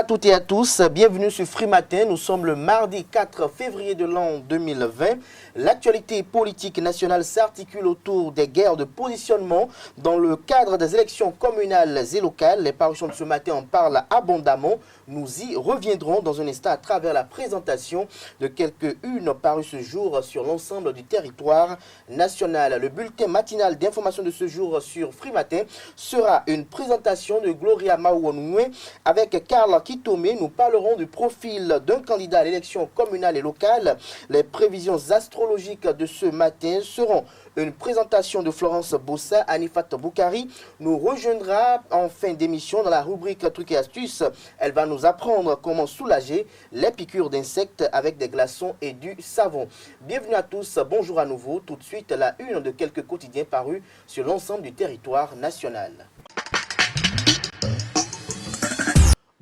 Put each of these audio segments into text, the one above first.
à toutes et à tous, bienvenue sur Free Matin. Nous sommes le mardi 4 février de l'an 2020. L'actualité politique nationale s'articule autour des guerres de positionnement dans le cadre des élections communales et locales. Les parutions de ce matin en parlent abondamment. Nous y reviendrons dans un instant à travers la présentation de quelques-unes parues ce jour sur l'ensemble du territoire national. Le bulletin matinal d'information de ce jour sur Free Matin sera une présentation de Gloria Maouonoué avec Karl Kitomé. Nous parlerons du profil d'un candidat à l'élection communale et locale. Les prévisions astrologiques de ce matin seront une présentation de Florence Bossa. Anifat Boukari nous rejoindra en fin d'émission dans la rubrique Trucs et astuces. Elle va nous apprendre comment soulager les piqûres d'insectes avec des glaçons et du savon. Bienvenue à tous, bonjour à nouveau. Tout de suite, la une de quelques quotidiens parus sur l'ensemble du territoire national.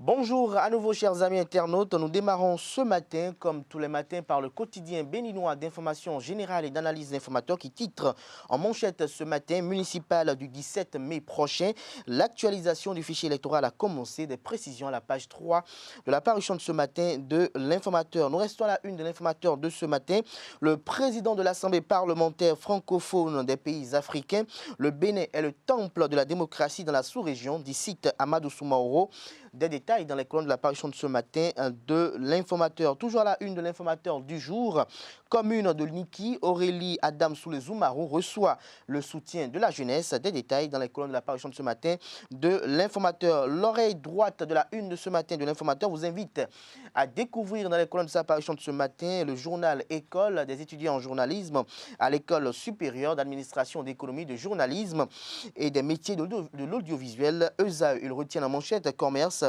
Bonjour à nouveau chers amis internautes, nous démarrons ce matin comme tous les matins par le quotidien béninois d'information générale et d'analyse d'informateurs qui titre en manchette ce matin municipal du 17 mai prochain. L'actualisation du fichier électoral a commencé, des précisions à la page 3 de la parution de ce matin de l'informateur. Nous restons à la une de l'informateur de ce matin. Le président de l'Assemblée parlementaire francophone des pays africains, le Bénin est le temple de la démocratie dans la sous-région, dit cite Amadou Soumaoro. Des détails dans les colonnes de la parution de ce matin de l'informateur. Toujours à la une de l'informateur du jour, commune de Niki, Aurélie Adam Soulé-Zoumarou reçoit le soutien de la jeunesse. Des détails dans les colonnes de la parution de ce matin de l'informateur. L'oreille droite de la une de ce matin de l'informateur vous invite à découvrir dans les colonnes de sa parution de ce matin le journal École des étudiants en journalisme à l'école supérieure d'administration d'économie de journalisme et des métiers de l'audiovisuel. ESAE, il retient la manchette commerce,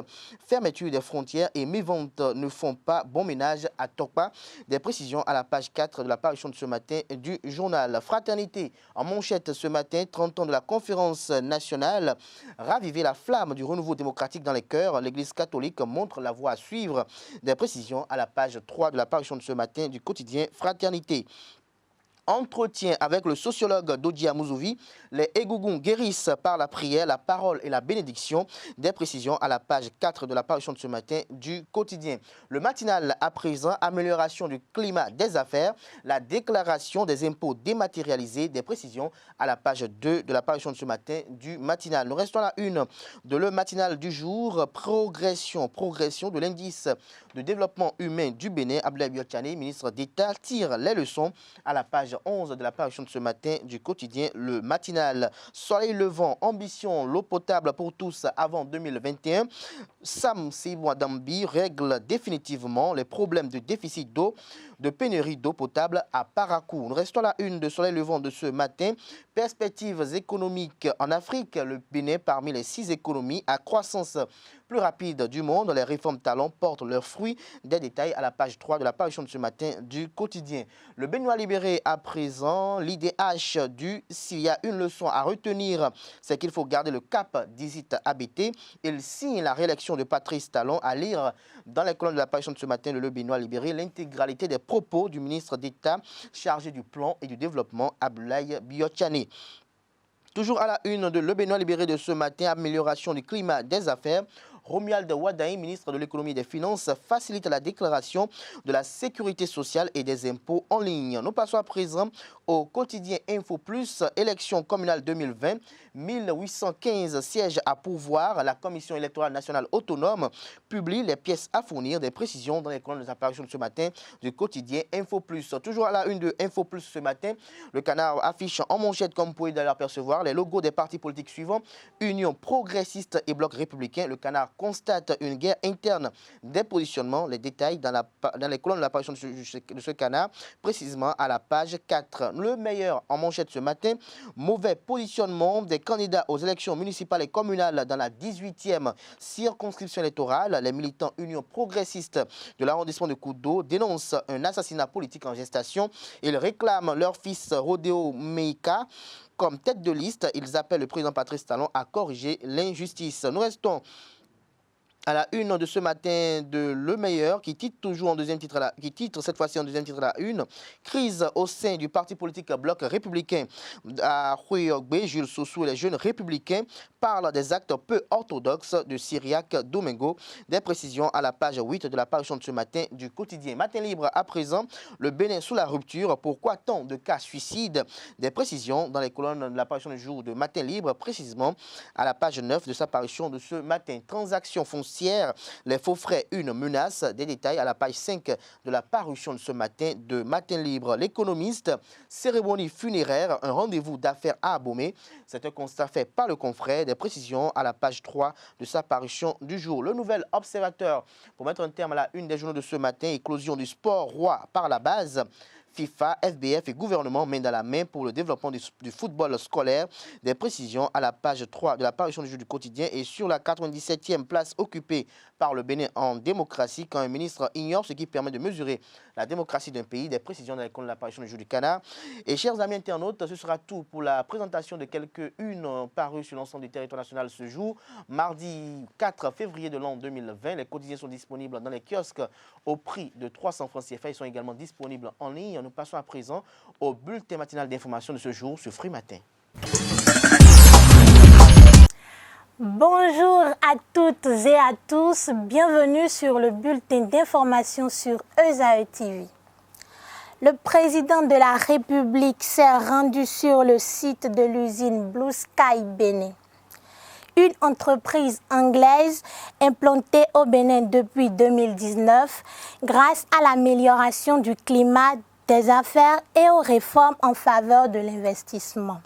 fermeture des frontières et mes ventes ne font pas bon ménage à Tokpa. Des précisions à la page 4 de la parution de ce matin du journal. Fraternité en manchette ce matin, 30 ans de la conférence nationale. Raviver la flamme du renouveau démocratique dans les cœurs. L'église catholique montre la voie à suivre. Des précisions à la page 3 de la parution de ce matin du quotidien Fraternité. Entretien avec le sociologue Dodia Mouzouvi. Les Égougoum guérissent par la prière, la parole et la bénédiction. Des précisions à la page 4 de la parution de ce matin du quotidien. Le matinal à présent, amélioration du climat des affaires, la déclaration des impôts dématérialisés. Des précisions à la page 2 de la parution de ce matin du matinal. Nous restons à la une de le matinal du jour. Progression de l'indice de développement humain du Bénin. Abdoulaye Biotchane, ministre d'État, tire les leçons à la page 11 de la parution de ce matin du quotidien Le Matinal. Soleil levant, ambition, l'eau potable pour tous avant 2021. Sam Sibouadambi règle définitivement les problèmes de déficit d'eau, de pénurie d'eau potable à Parakou. Nous restons à la une de Soleil levant de ce matin. Perspectives économiques en Afrique. Le Bénin parmi les 6 économies à croissance plus rapide du monde. Les réformes talents portent leurs fruits. Des détails à la page 3 de la parution de ce matin du quotidien. Le Béninois libéré à présent, l'IDH du s'il y a une leçon à retenir, c'est qu'il faut garder le cap d'Isit ABT. Il signe la réélection de Patrice Talon à lire dans les colonnes de la parution de ce matin de Le Béninois libéré l'intégralité des propos du ministre d'État chargé du plan et du développement Abdoulaye Biotchane. Toujours à la une de Le Béninois libéré de ce matin, amélioration du climat des affaires. Romuald Wadaï, ministre de l'économie et des finances, facilite la déclaration de la sécurité sociale et des impôts en ligne. Nous passons à présent au quotidien Info Plus, élection communale 2020, 1815 sièges à pourvoir. La Commission électorale nationale autonome publie les pièces à fournir, des précisions dans les colonnes de apparitions de ce matin du quotidien Info Plus. Toujours à la une de Info Plus ce matin, le Canard affiche en manchette, comme vous pouvez d'ailleurs percevoir, les logos des partis politiques suivants: Union progressiste et Bloc républicain. Le Canard constate une guerre interne des positionnements. Les détails dans les colonnes de l'apparition de ce Canard, précisément à la page 4. Le meilleur en manchette ce matin, mauvais positionnement des candidats aux élections municipales et communales dans la 18e circonscription électorale. Les militants Union progressiste de l'arrondissement de Koudo dénoncent un assassinat politique en gestation. Ils réclament leur fils Rodéo Meika comme tête de liste. Ils appellent le président Patrice Talon à corriger l'injustice. Nous restons À la une de ce matin de Le Meilleur, qui titre toujours en deuxième titre, qui titre cette fois-ci en deuxième titre à la une, crise au sein du parti politique Bloc républicain. À Hueyogbe, Jules Sossou et les jeunes républicains parlent des actes peu orthodoxes de Cyriaque Domingo. Des précisions à la page 8 de la parution de ce matin du quotidien Matin Libre. À présent, le Bénin sous la rupture. Pourquoi tant de cas suicides? Des précisions dans les colonnes de la parution du jour de Matin Libre, précisément à la page 9 de sa parution de ce matin. Transaction foncière. Les faux frais, une menace. Des détails à la page 5 de la parution de ce matin de Matin Libre. L'économiste, cérémonie funéraire, un rendez-vous d'affaires à Abomey. C'est un constat fait par le confrère. Des précisions à la page 3 de sa parution du jour. Le Nouvel Observateur, pour mettre un terme à la une des journaux de ce matin, éclosion du sport roi par la base. FIFA, FBF et gouvernement main dans la main pour le développement du football scolaire. Des précisions à la page 3 de la parution du jour du quotidien et sur la 97e place occupée par le Bénin en démocratie quand un ministre ignore ce qui permet de mesurer la démocratie d'un pays. Des précisions dans les comptes de la parution du jour du Canard. Et chers amis internautes, ce sera tout pour la présentation de quelques-unes parues sur l'ensemble du territoire national ce jour. Mardi 4 février de l'an 2020, les quotidiens sont disponibles dans les kiosques au prix de 300 francs CFA. Ils sont également disponibles en ligne. Nous passons à présent au bulletin matinal d'information de ce jour sur Free Matin. Bonjour à toutes et à tous, bienvenue sur le bulletin d'information sur ESAE TV. Le président de la République s'est rendu sur le site de l'usine Blue Sky Bénin. Une entreprise anglaise implantée au Bénin depuis 2019 grâce à l'amélioration du climat des affaires et aux réformes en faveur de l'investissement.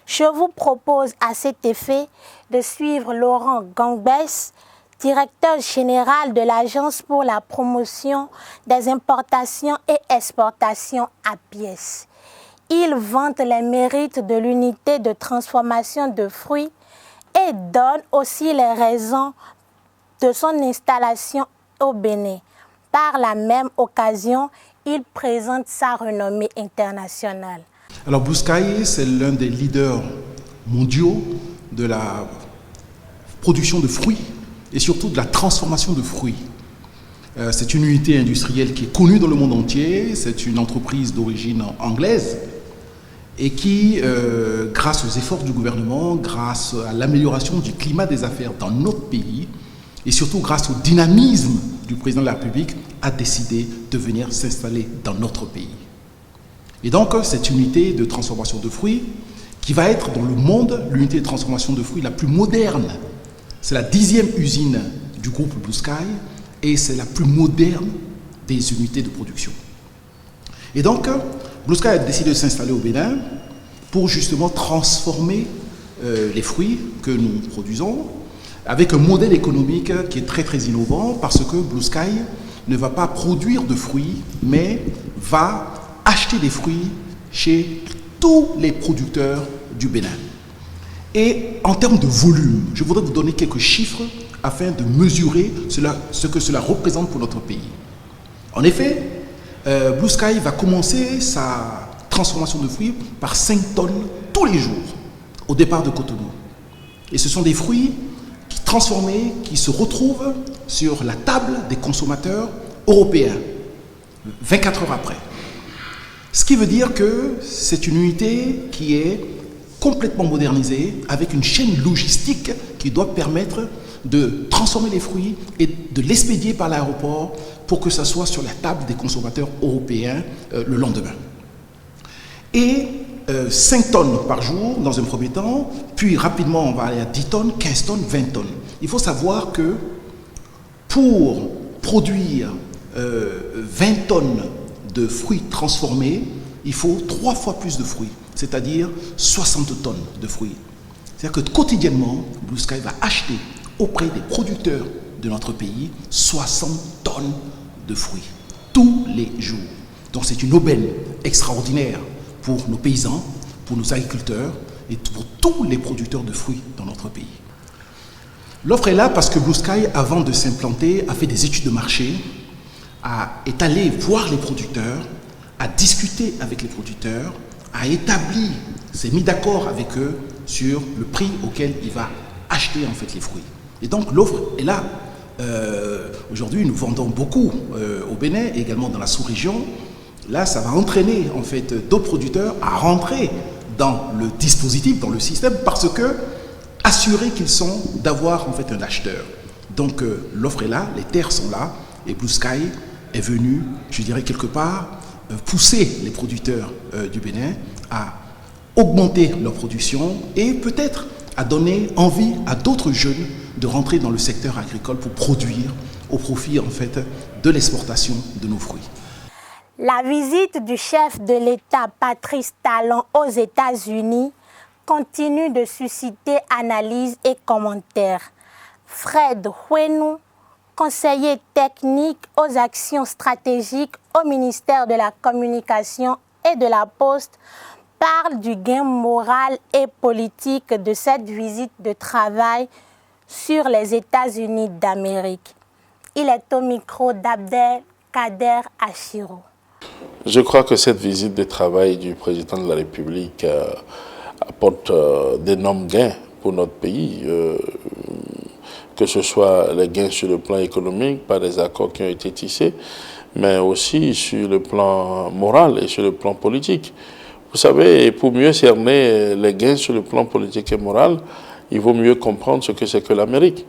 Je vous propose à cet effet de suivre Laurent Gangbès, directeur général de l'Agence pour la promotion des importations et exportations à pièces. Il vante les mérites de l'unité de transformation de fruits et donne aussi les raisons de son installation au Bénin. Par la même occasion, il présente sa renommée internationale. Alors Blue Sky, c'est l'un des leaders mondiaux de la production de fruits et surtout de la transformation de fruits. C'est une unité industrielle qui est connue dans le monde entier. C'est une entreprise d'origine anglaise et qui, grâce aux efforts du gouvernement, grâce à l'amélioration du climat des affaires dans notre pays et surtout grâce au dynamisme du président de la République, a décidé de venir s'installer dans notre pays. Et donc, cette unité de transformation de fruits, qui va être dans le monde l'unité de transformation de fruits la plus moderne. C'est la 10e usine du groupe Blue Sky et c'est la plus moderne des unités de production. Et donc, Blue Sky a décidé de s'installer au Bénin pour justement transformer les fruits que nous produisons avec un modèle économique qui est très très innovant parce que Blue Sky ne va pas produire de fruits mais va acheter des fruits chez tous les producteurs du Bénin. Et en termes de volume, je voudrais vous donner quelques chiffres afin de mesurer ce que cela représente pour notre pays. En effet, Blue Sky va commencer sa transformation de fruits par 5 tonnes tous les jours au départ de Cotonou. Et ce sont des fruits transformés qui se retrouvent sur la table des consommateurs européens 24 heures après. Ce qui veut dire que c'est une unité qui est complètement modernisée avec une chaîne logistique qui doit permettre de transformer les fruits et de l'expédier par l'aéroport pour que ça soit sur la table des consommateurs européens le lendemain. Et 5 tonnes par jour dans un premier temps, puis rapidement on va aller à 10 tonnes, 15 tonnes, 20 tonnes. Il faut savoir que pour produire 20 tonnes de fruits transformés, il faut 3 fois plus de fruits, c'est-à-dire 60 tonnes de fruits. C'est-à-dire que quotidiennement, Blue Sky va acheter auprès des producteurs de notre pays 60 tonnes de fruits, tous les jours. Donc c'est une aubaine extraordinaire pour nos paysans, pour nos agriculteurs et pour tous les producteurs de fruits dans notre pays. L'offre est là parce que Blue Sky, avant de s'implanter, a fait des études de marché, est allé voir les producteurs, a discuté avec les producteurs, a établi, s'est mis d'accord avec eux sur le prix auquel il va acheter en fait les fruits. Et donc l'offre est là. Aujourd'hui, nous vendons beaucoup au Bénin et également dans la sous-région. Là, ça va entraîner en fait d'autres producteurs à rentrer dans le dispositif, dans le système, parce que assurés qu'ils sont d'avoir en fait un acheteur. Donc l'offre est là, les terres sont là, et Blue Sky est venu, je dirais quelque part, pousser les producteurs du Bénin à augmenter leur production et peut-être à donner envie à d'autres jeunes de rentrer dans le secteur agricole pour produire au profit en fait de l'exportation de nos fruits. La visite du chef de l'État Patrice Talon aux États-Unis continue de susciter analyses et commentaires. Fred Huenou, conseiller technique aux actions stratégiques au ministère de la Communication et de la Poste, parle du gain moral et politique de cette visite de travail sur les États-Unis d'Amérique. Il est au micro d'Abdel Kader Achiro. Je crois que cette visite de travail du président de la République apporte d'énormes gains pour notre pays, que ce soit les gains sur le plan économique par les accords qui ont été tissés, mais aussi sur le plan moral et sur le plan politique. Vous savez, pour mieux cerner les gains sur le plan politique et moral, il vaut mieux comprendre ce que c'est que l'Amérique.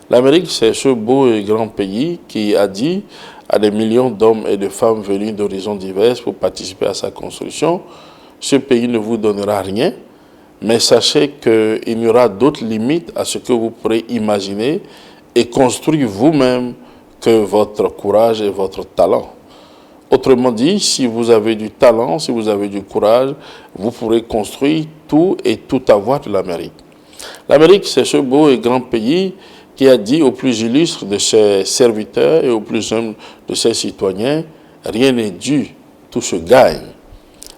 L'Amérique, c'est ce beau et grand pays qui a dit à des millions d'hommes et de femmes venus d'horizons divers pour participer à sa construction, ce pays ne vous donnera rien, mais sachez qu'il y aura d'autres limites à ce que vous pourrez imaginer et construire vous-même que votre courage et votre talent. Autrement dit, si vous avez du talent, si vous avez du courage, vous pourrez construire tout et tout avoir de l'Amérique. L'Amérique, c'est ce beau et grand pays qui a dit aux plus illustres de ses serviteurs et aux plus humbles de ses citoyens, rien n'est dû, tout se gagne.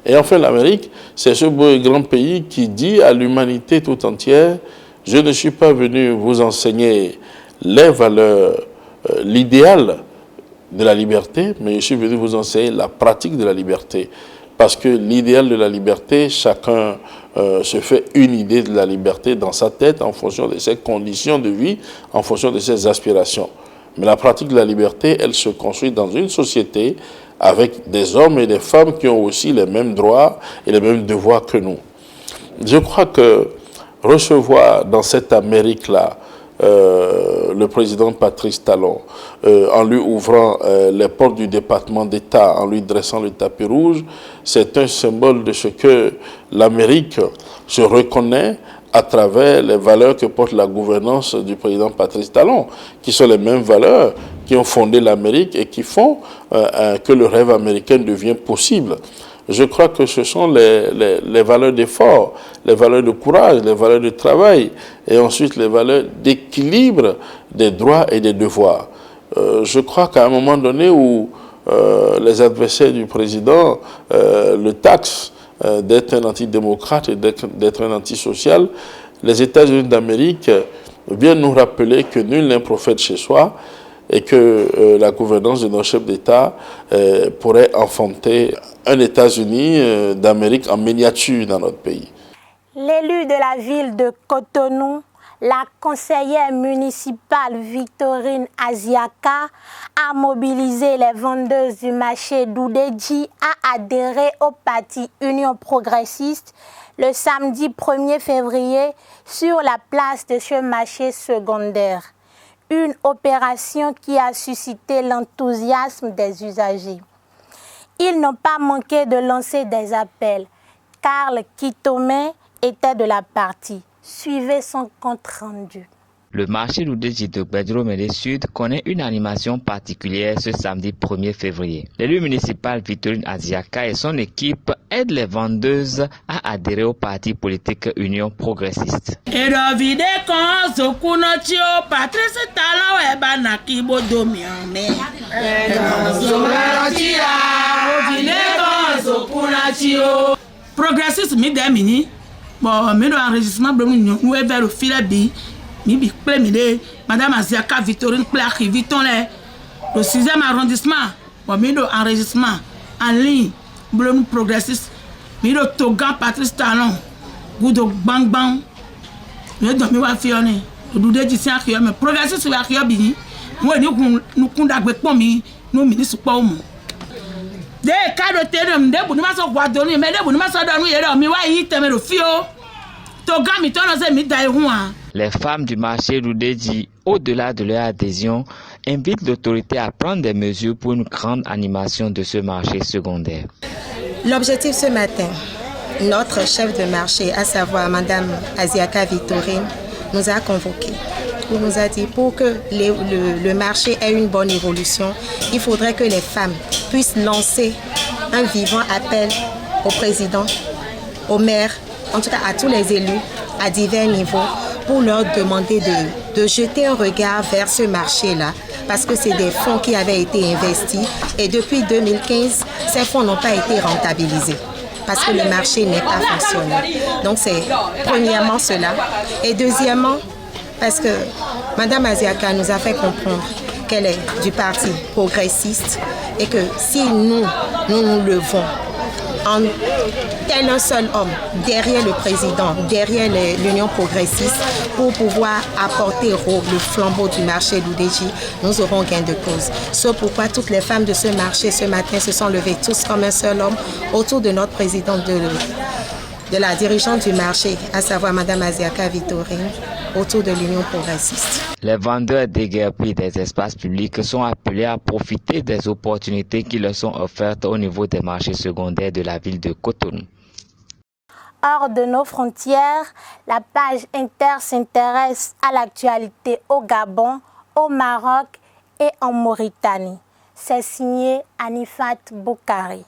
Et enfin, l'Amérique, c'est ce beau et grand pays qui dit à l'humanité tout entière, je ne suis pas venu vous enseigner les valeurs, l'idéal de la liberté, mais je suis venu vous enseigner la pratique de la liberté. Parce que l'idéal de la liberté, chacun se fait une idée de la liberté dans sa tête en fonction de ses conditions de vie, en fonction de ses aspirations. Mais la pratique de la liberté, elle se construit dans une société avec des hommes et des femmes qui ont aussi les mêmes droits et les mêmes devoirs que nous. Je crois que recevoir dans cette Amérique-là le président Patrice Talon, en lui ouvrant les portes du département d'État, en lui dressant le tapis rouge, c'est un symbole de ce que l'Amérique se reconnaît à travers les valeurs que porte la gouvernance du président Patrice Talon, qui sont les mêmes valeurs qui ont fondé l'Amérique et qui font que le rêve américain devient possible. Je crois que ce sont les valeurs d'effort, les valeurs de courage, les valeurs de travail et ensuite les valeurs d'équilibre des droits et des devoirs. Je crois qu'à un moment donné où les adversaires du président le taxent d'être un antidémocrate et d'être un antisocial, les États-Unis d'Amérique viennent nous rappeler que nul n'est prophète chez soi et que la gouvernance de nos chefs d'État pourrait enfanter un États-Unis d'Amérique en miniature dans notre pays. L'élu de la ville de Cotonou, la conseillère municipale Victorine Aziaka, a mobilisé les vendeuses du marché d'Oudéji à adhérer au parti Union progressiste le samedi 1er février sur la place de ce marché secondaire. Une opération qui a suscité l'enthousiasme des usagers. Ils n'ont pas manqué de lancer des appels. Karl Kitome était de la partie. Suivez son compte rendu. Le marché d'Oudéji de Bédro-Médé Sud connaît une animation particulière ce samedi 1er février. L'élu municipal Victorine Aziaka et son équipe aident les vendeuses à adhérer au parti politique Union progressiste. Progressiste mi bon mais l'enregistrement nous est vers le filet bi mi madame Aziaka Victorine Plaque Viton le 6e arrondissement bon mais l'enregistrement en ligne bleu progressiste mi Togan Patrice Talon Goudo bang bang mi do mi wa fione le doudé d'ici à Kyo, mais progresser sur la Kyo Bini, moi, nous condamnons pour mi, nous ministres pas au monde. Des cas de terrain, des bouts de masse au bois donné, mais des bouts de masse au donné, mais ouais, il t'aime le fio. Les femmes du marché Roudeji, au-delà de leur adhésion, invitent l'autorité à prendre des mesures pour une grande animation de ce marché secondaire. L'objectif ce matin, notre chef de marché, à savoir Madame Aziaka Victorine, nous a convoqués. Il nous a dit pour que le marché ait une bonne évolution, il faudrait que les femmes puissent lancer un vivant appel au président, au maire, en tout cas à tous les élus, à divers niveaux, pour leur demander de jeter un regard vers ce marché-là, parce que c'est des fonds qui avaient été investis et depuis 2015, ces fonds n'ont pas été rentabilisés, parce que le marché n'est pas fonctionnel. Donc c'est premièrement cela. Et deuxièmement, parce que Mme Aziaka nous a fait comprendre qu'elle est du parti progressiste et que si nous levons en tel un seul homme derrière le président, derrière l'Union progressiste, pour pouvoir apporter le flambeau du marché d'Oudeji, nous aurons gain de cause. C'est pourquoi toutes les femmes de ce marché ce matin se sont levées tous comme un seul homme autour de notre présidente, de la dirigeante du marché, à savoir Mme Aziaka Victorine, autour de l'Union progressiste. Les vendeurs déguerpis des espaces publics sont appelés à profiter des opportunités qui leur sont offertes au niveau des marchés secondaires de la ville de Cotonou. Hors de nos frontières, la page Inter s'intéresse à l'actualité au Gabon, au Maroc et en Mauritanie. C'est signé Anifat Boukari.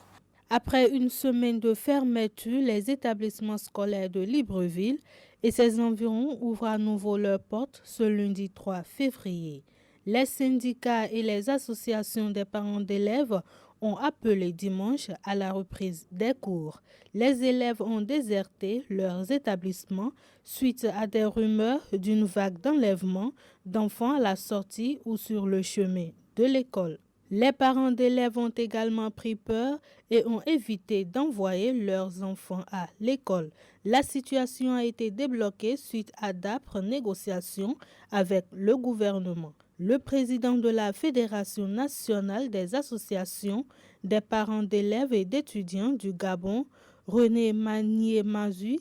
Après une semaine de fermeture, les établissements scolaires de Libreville et ses environs ouvrent à nouveau leurs portes ce lundi 3 février. Les syndicats et les associations des parents d'élèves ont appelé dimanche à la reprise des cours. Les élèves ont déserté leurs établissements suite à des rumeurs d'une vague d'enlèvement d'enfants à la sortie ou sur le chemin de l'école. Les parents d'élèves ont également pris peur et ont évité d'envoyer leurs enfants à l'école. La situation a été débloquée suite à d'âpres négociations avec le gouvernement. Le président de la Fédération nationale des associations des parents d'élèves et d'étudiants du Gabon, René Manié-Mazu,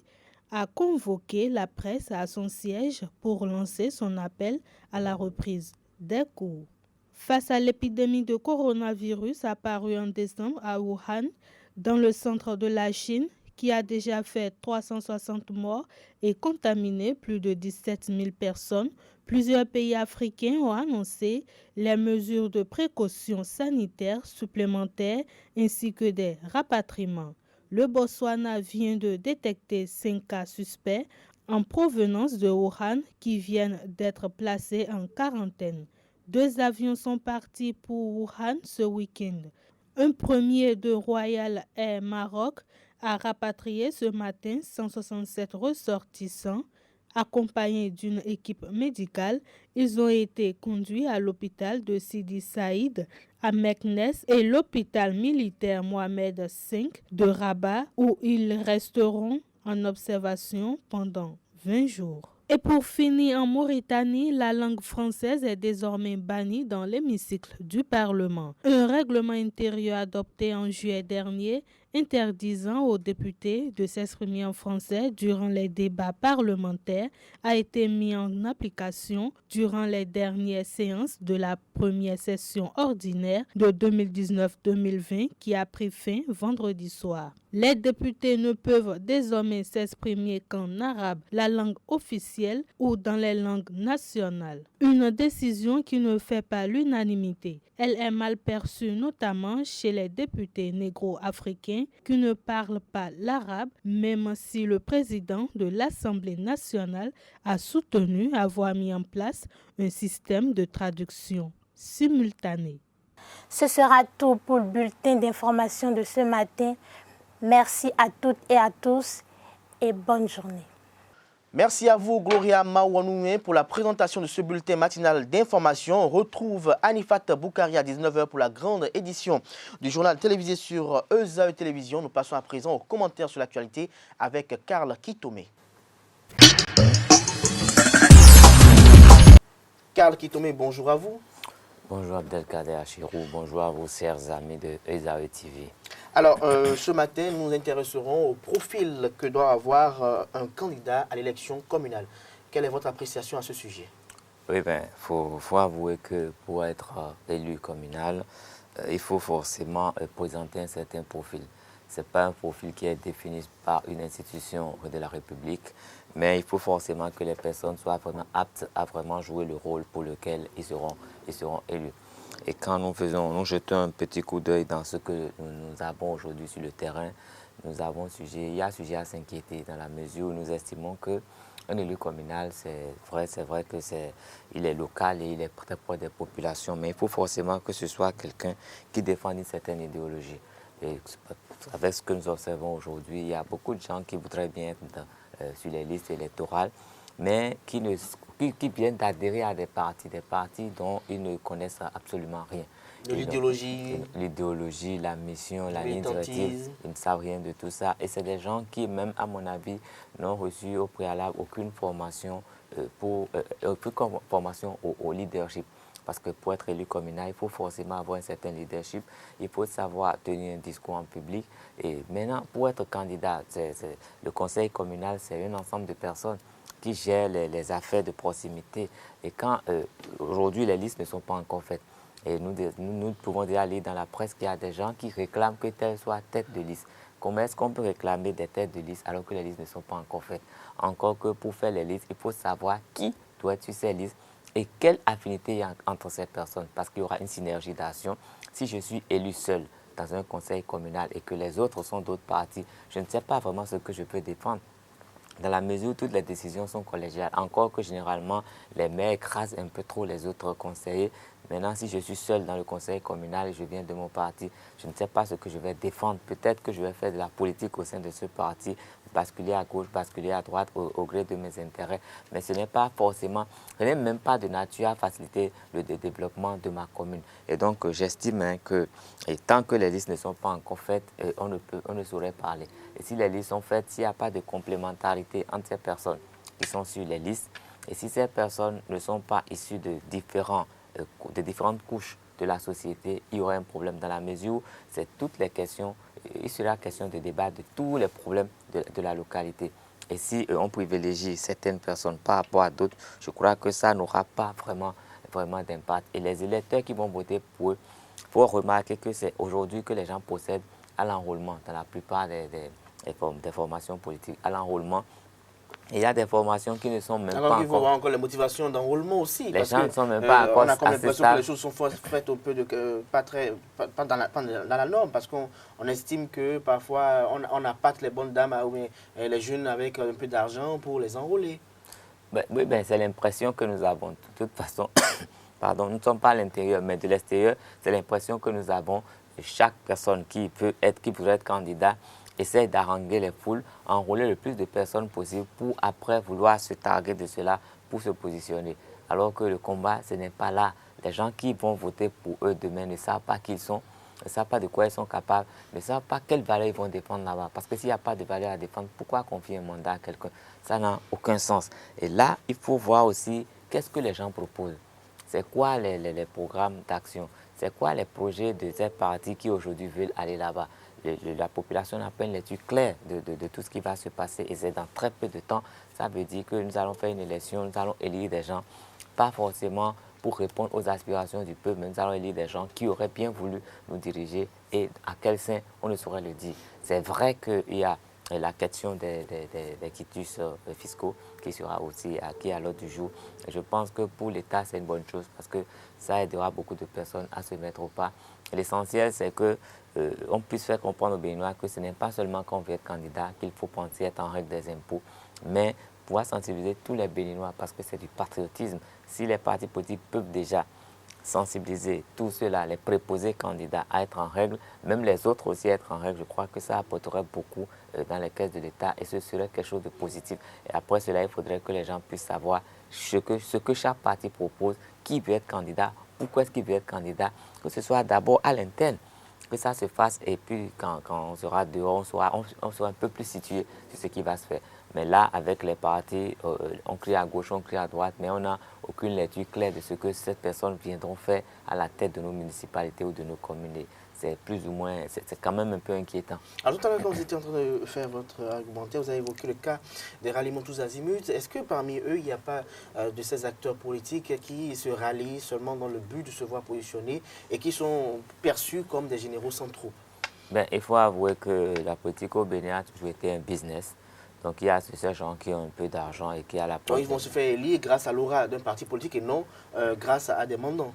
a convoqué la presse à son siège pour lancer son appel à la reprise des cours. Face à l'épidémie de coronavirus apparue en décembre à Wuhan, dans le centre de la Chine, qui a déjà fait 360 morts et contaminé plus de 17 000 personnes, plusieurs pays africains ont annoncé les mesures de précaution sanitaire supplémentaires ainsi que des rapatriements. Le Botswana vient de détecter 5 cas suspects en provenance de Wuhan qui viennent d'être placés en quarantaine. 2 avions sont partis pour Wuhan ce week-end. Un premier de Royal Air Maroc a rapatrié ce matin 167 ressortissants. Accompagnés d'une équipe médicale, ils ont été conduits à l'hôpital de Sidi Saïd à Meknès et l'hôpital militaire Mohamed V de Rabat où ils resteront en observation pendant 20 jours. Et pour finir, en Mauritanie, la langue française est désormais bannie dans l'hémicycle du Parlement. Un règlement intérieur adopté en juillet dernier interdisant aux députés de s'exprimer en français durant les débats parlementaires a été mis en application durant les dernières séances de la première session ordinaire de 2019-2020 qui a pris fin vendredi soir. Les députés ne peuvent désormais s'exprimer qu'en arabe, la langue officielle, ou dans les langues nationales. Une décision qui ne fait pas l'unanimité. Elle est mal perçue notamment chez les députés négro-africains qui ne parlent pas l'arabe, même si le président de l'Assemblée nationale a soutenu avoir mis en place un système de traduction simultanée. Ce sera tout pour le bulletin d'information de ce matin. Merci à toutes et à tous et bonne journée. Merci à vous, Gloria Maouanoué, pour la présentation de ce bulletin matinal d'information. On retrouve Anifat Boukari à 19h pour la grande édition du journal télévisé sur ESAE Télévision. Nous passons à présent aux commentaires sur l'actualité avec Karl Kitomé. Karl Kitome, bonjour à vous. Bonjour Abdelkader Achirou, bonjour à vos chers amis de ESAE TV. Alors, ce matin, nous nous intéresserons au profil que doit avoir un candidat à l'élection communale. Quelle est votre appréciation à ce sujet? Oui, bien, faut avouer que pour être élu communal, il faut forcément présenter un certain profil. Ce n'est pas un profil qui est défini par une institution de la République, mais il faut forcément que les personnes soient vraiment aptes à vraiment jouer le rôle pour lequel ils seront élus. Et quand nous jetons un petit coup d'œil dans ce que nous avons aujourd'hui sur le terrain, il y a sujet à s'inquiéter dans la mesure où nous estimons que un élu communal, c'est vrai que il est local et il est très proche des populations, mais il faut forcément que ce soit quelqu'un qui défend une certaine idéologie. Et avec ce que nous observons aujourd'hui, il y a beaucoup de gens qui voudraient bien être sur les listes électorales, mais qui viennent d'adhérer à des partis dont ils ne connaissent absolument rien. De l'idéologie. L'idéologie, la mission, la ligne directive, ils ne savent rien de tout ça. Et c'est des gens qui, même à mon avis, n'ont reçu au préalable aucune formation, au leadership. Parce que pour être élu communal, il faut forcément avoir un certain leadership. Il faut savoir tenir un discours en public. Et maintenant, pour être candidat, le conseil communal, c'est un ensemble de personnes qui gèrent les affaires de proximité. Et quand aujourd'hui, les listes ne sont pas encore faites, et nous pouvons déjà lire dans la presse qu'il y a des gens qui réclament que telle soit tête de liste. Comment est-ce qu'on peut réclamer des têtes de liste alors que les listes ne sont pas encore faites? Encore que pour faire les listes, il faut savoir qui doit être sur ces listes et quelle affinité il y a entre ces personnes. Parce qu'il y aura une synergie d'action. Si je suis élu seul dans un conseil communal et que les autres sont d'autres partis, je ne sais pas vraiment ce que je peux défendre. Dans la mesure où toutes les décisions sont collégiales, encore que généralement les maires écrasent un peu trop les autres conseillers. Maintenant, si je suis seul dans le conseil communal et je viens de mon parti, je ne sais pas ce que je vais défendre. Peut-être que je vais faire de la politique au sein de ce parti, basculer à gauche, basculer à droite au gré de mes intérêts. Mais ce n'est pas forcément, ce n'est même pas de nature à faciliter le développement de ma commune. Et donc, j'estime que tant que les listes ne sont pas encore faites, on ne saurait parler. Et si les listes sont faites, s'il n'y a pas de complémentarité entre ces personnes qui sont sur les listes, et si ces personnes ne sont pas issues de différentes couches de la société, il y aura un problème dans la mesure où c'est toutes les questions, il sera question de débat de tous les problèmes de la localité. Et si on privilégie certaines personnes par rapport à d'autres, je crois que ça n'aura pas vraiment d'impact. Et les électeurs qui vont voter pour eux, il faut remarquer que c'est aujourd'hui que les gens procèdent à l'enrôlement dans la plupart des formations politiques, à l'enrôlement. Il y a des formations qui ne sont même pas encore... il faut voir encore les motivations d'enrôlement aussi. Les gens ne sont même pas encore... On a comme l'impression que les choses sont faites un peu pas dans la norme, parce qu'on estime que parfois on appâte les bonnes dames ou les jeunes avec un peu d'argent pour les enrôler. Oui, c'est l'impression que nous avons. De toute façon, pardon, nous ne sommes pas à l'intérieur, mais de l'extérieur, c'est l'impression que nous avons. Chaque personne qui voudrait être candidat essaie d'arranger les foules, enrôler le plus de personnes possible pour après vouloir se targuer de cela pour se positionner. Alors que le combat, ce n'est pas là. Les gens qui vont voter pour eux demain ne savent pas qui ils sont, ne savent pas de quoi ils sont capables, ne savent pas quelle valeur ils vont défendre là-bas. Parce que s'il n'y a pas de valeur à défendre, pourquoi confier un mandat à quelqu'un? Ça n'a aucun sens. Et là, il faut voir aussi qu'est-ce que les gens proposent. C'est quoi les programmes d'action? C'est quoi les projets de ces partis qui aujourd'hui veulent aller là-bas? La population n'a pas une lecture claire de tout ce qui va se passer et c'est dans très peu de temps. Ça veut dire que nous allons faire une élection, nous allons élire des gens, pas forcément pour répondre aux aspirations du peuple, mais nous allons élire des gens qui auraient bien voulu nous diriger et à quel sein on ne saurait le dire. C'est vrai qu'il y a la question des quitus fiscaux qui sera aussi acquis à l'ordre du jour. Et je pense que pour l'État, c'est une bonne chose parce que ça aidera beaucoup de personnes à se mettre au pas. L'essentiel, c'est que on puisse faire comprendre aux Béninois que ce n'est pas seulement quand on veut être candidat qu'il faut penser être en règle des impôts, mais pouvoir sensibiliser tous les Béninois parce que c'est du patriotisme. Si les partis politiques peuvent déjà sensibiliser tous ceux-là, les préposés candidats à être en règle, même les autres aussi être en règle, je crois que ça apporterait beaucoup dans les caisses de l'État et ce serait quelque chose de positif. Et après cela, il faudrait que les gens puissent savoir ce que chaque parti propose, qui veut être candidat, pourquoi est-ce qu'il veut être candidat, que ce soit d'abord à l'interne, que ça se fasse et puis quand on sera dehors, on sera un peu plus situé sur ce qui va se faire. Mais là, avec les partis, on crie à gauche, on crie à droite, mais on n'a aucune lecture claire de ce que ces personnes viendront faire à la tête de nos municipalités ou de nos communes. C'est plus ou moins, c'est quand même un peu inquiétant. Alors tout à l'heure, quand vous étiez en train de faire votre argumentaire, vous avez évoqué le cas des ralliements tous azimuts. Est-ce que parmi eux, il n'y a pas de ces acteurs politiques qui se rallient seulement dans le but de se voir positionnés et qui sont perçus comme des généraux sans troupes? Ben, il faut avouer que la politique au Bénin a toujours été un business. Donc il y a ces gens qui ont un peu d'argent et qui à la Donc ils vont se faire élire grâce à l'aura d'un parti politique et non grâce à des mandants.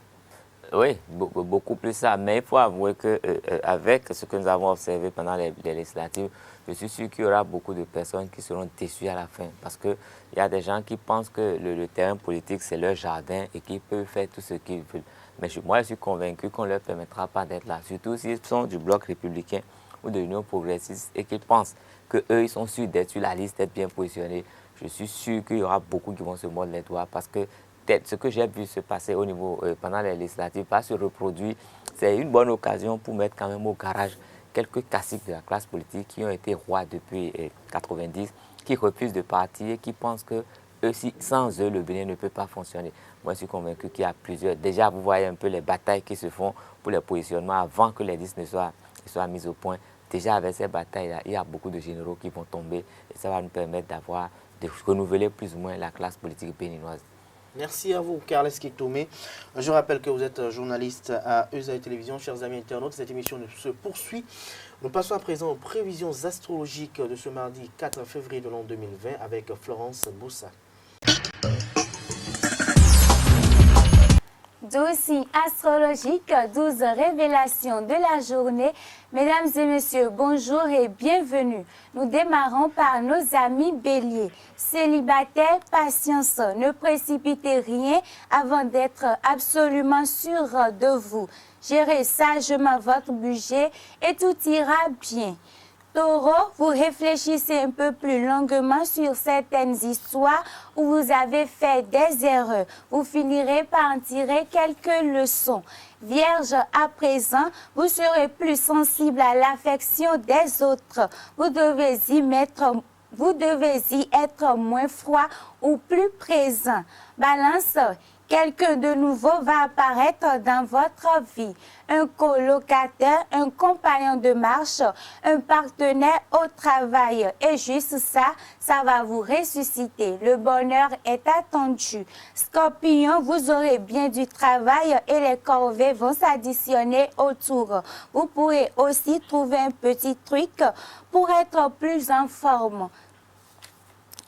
Oui, beaucoup plus ça. Mais il faut avouer qu'avec ce que nous avons observé pendant les législatives, je suis sûr qu'il y aura beaucoup de personnes qui seront déçues à la fin. Parce qu'il y a des gens qui pensent que le terrain politique, c'est leur jardin et qu'ils peuvent faire tout ce qu'ils veulent. Mais moi, je suis convaincu qu'on ne leur permettra pas d'être là. Surtout s'ils sont du bloc républicain ou de l'Union progressiste et qu'ils pensent qu'eux, ils sont sûrs d'être sur la liste, d'être bien positionnés. Je suis sûr qu'il y aura beaucoup qui vont se mordre les doigts parce que ce que j'ai vu se passer au niveau, pendant les législatives va se reproduire. C'est une bonne occasion pour mettre quand même au garage quelques classiques de la classe politique qui ont été rois depuis 90, qui refusent de partir et qui pensent que sans eux, le Bénin ne peut pas fonctionner. Moi, je suis convaincu qu'il y a plusieurs. Déjà, vous voyez un peu les batailles qui se font pour les positionnements avant que les listes ne soient mises au point. Déjà, avec ces batailles-là, il y a beaucoup de généraux qui vont tomber et ça va nous permettre de renouveler plus ou moins la classe politique béninoise. Merci à vous, Carles Kitoumé. Je rappelle que vous êtes journaliste à ESAE Télévision. Chers amis internautes, cette émission se poursuit. Nous passons à présent aux prévisions astrologiques de ce mardi 4 février de l'an 2020 avec Florence Boussa. 12 signes astrologiques, 12 révélations de la journée. Mesdames et messieurs, bonjour et bienvenue. Nous démarrons par nos amis béliers. Célibataires, patience, ne précipitez rien avant d'être absolument sûr de vous. Gérez sagement votre budget et tout ira bien. Taureau, vous réfléchissez un peu plus longuement sur certaines histoires où vous avez fait des erreurs. Vous finirez par en tirer quelques leçons. Vierge, à présent, vous serez plus sensible à l'affection des autres. Vous devez y être moins froid ou plus présent. Balance, quelqu'un de nouveau va apparaître dans votre vie. Un colocataire, un compagnon de marche, un partenaire au travail. Et juste ça, ça va vous ressusciter. Le bonheur est attendu. Scorpion, vous aurez bien du travail et les corvées vont s'additionner autour. Vous pourrez aussi trouver un petit truc pour être plus en forme.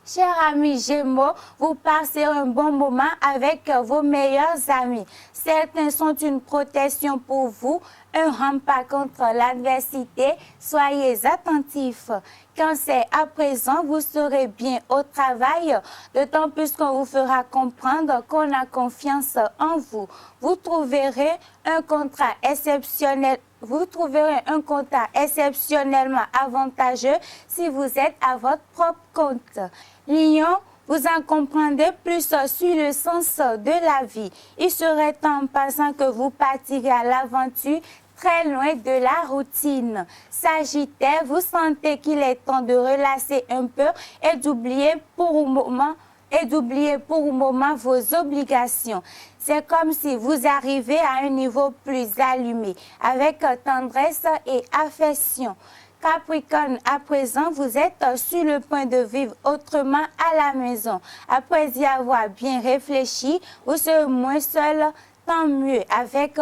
Chers amis Gémeaux, vous passez un bon moment avec vos meilleurs amis. Certains sont une protection pour vous, un rempart contre l'adversité. Soyez attentifs. Cancer, à présent, vous serez bien au travail, d'autant plus qu'on vous fera comprendre qu'on a confiance en vous. Vous trouverez un contrat exceptionnel. Vous trouverez un contrat exceptionnellement avantageux si vous êtes à votre propre compte. Lion, vous en comprendrez plus sur le sens de la vie. Il serait temps en passant que vous partirez à l'aventure très loin de la routine. Sagittaire, vous sentez qu'il est temps de relâcher un peu et d'oublier pour un moment vos obligations. C'est comme si vous arrivez à un niveau plus allumé, avec tendresse et affection. Capricorne, à présent, vous êtes sur le point de vivre autrement à la maison. Après y avoir bien réfléchi, vous serez moins seul, tant mieux, avec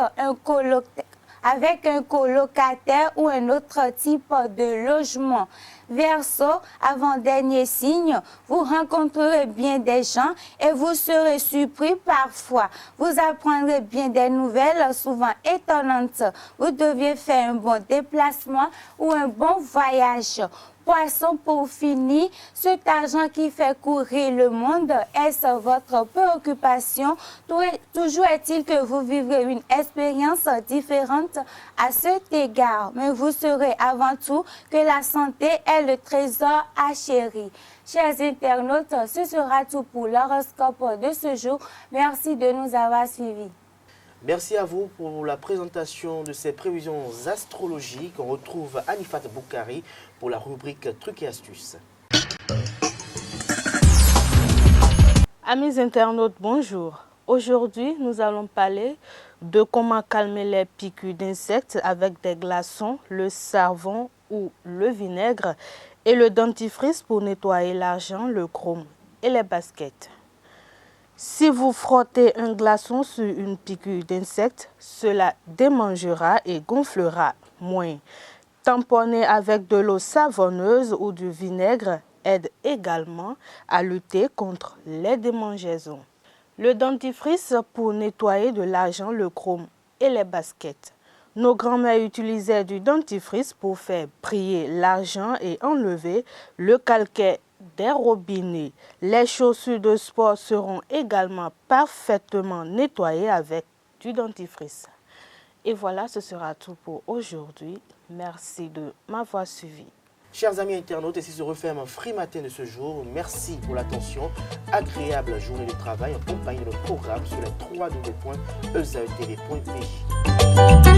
un colocataire ou un autre type de logement. Verseau, avant-dernier signe, vous rencontrerez bien des gens et vous serez surpris parfois. Vous apprendrez bien des nouvelles souvent étonnantes. Vous deviez faire un bon déplacement ou un bon voyage. Poisson, pour finir, cet argent qui fait courir le monde, est-ce votre préoccupation? Toujours est-il que vous vivrez une expérience différente à cet égard, mais vous saurez avant tout que la santé est le trésor à chérir. Chers internautes, ce sera tout pour l'horoscope de ce jour. Merci de nous avoir suivis. Merci à vous pour la présentation de ces prévisions astrologiques. On retrouve Anifat Boukari pour la rubrique Trucs et astuces. Amis internautes, bonjour. Aujourd'hui, nous allons parler de comment calmer les piqûres d'insectes avec des glaçons, le savon ou le vinaigre et le dentifrice pour nettoyer l'argent, le chrome et les baskets. Si vous frottez un glaçon sur une piqûre d'insecte, cela démangera et gonflera moins. Tamponner avec de l'eau savonneuse ou du vinaigre aide également à lutter contre les démangeaisons. Le dentifrice pour nettoyer de l'argent, le chrome et les baskets. Nos grands-mères utilisaient du dentifrice pour faire briller l'argent et enlever le calcaire des robinets. Les chaussures de sport seront également parfaitement nettoyées avec du dentifrice. Et voilà, ce sera tout pour aujourd'hui. Merci de m'avoir suivi. Chers amis internautes, ici se referme un Free Matin de ce jour. Merci pour l'attention. Agréable journée de travail en compagnie de notre programme sur les www.ezaetv.pj.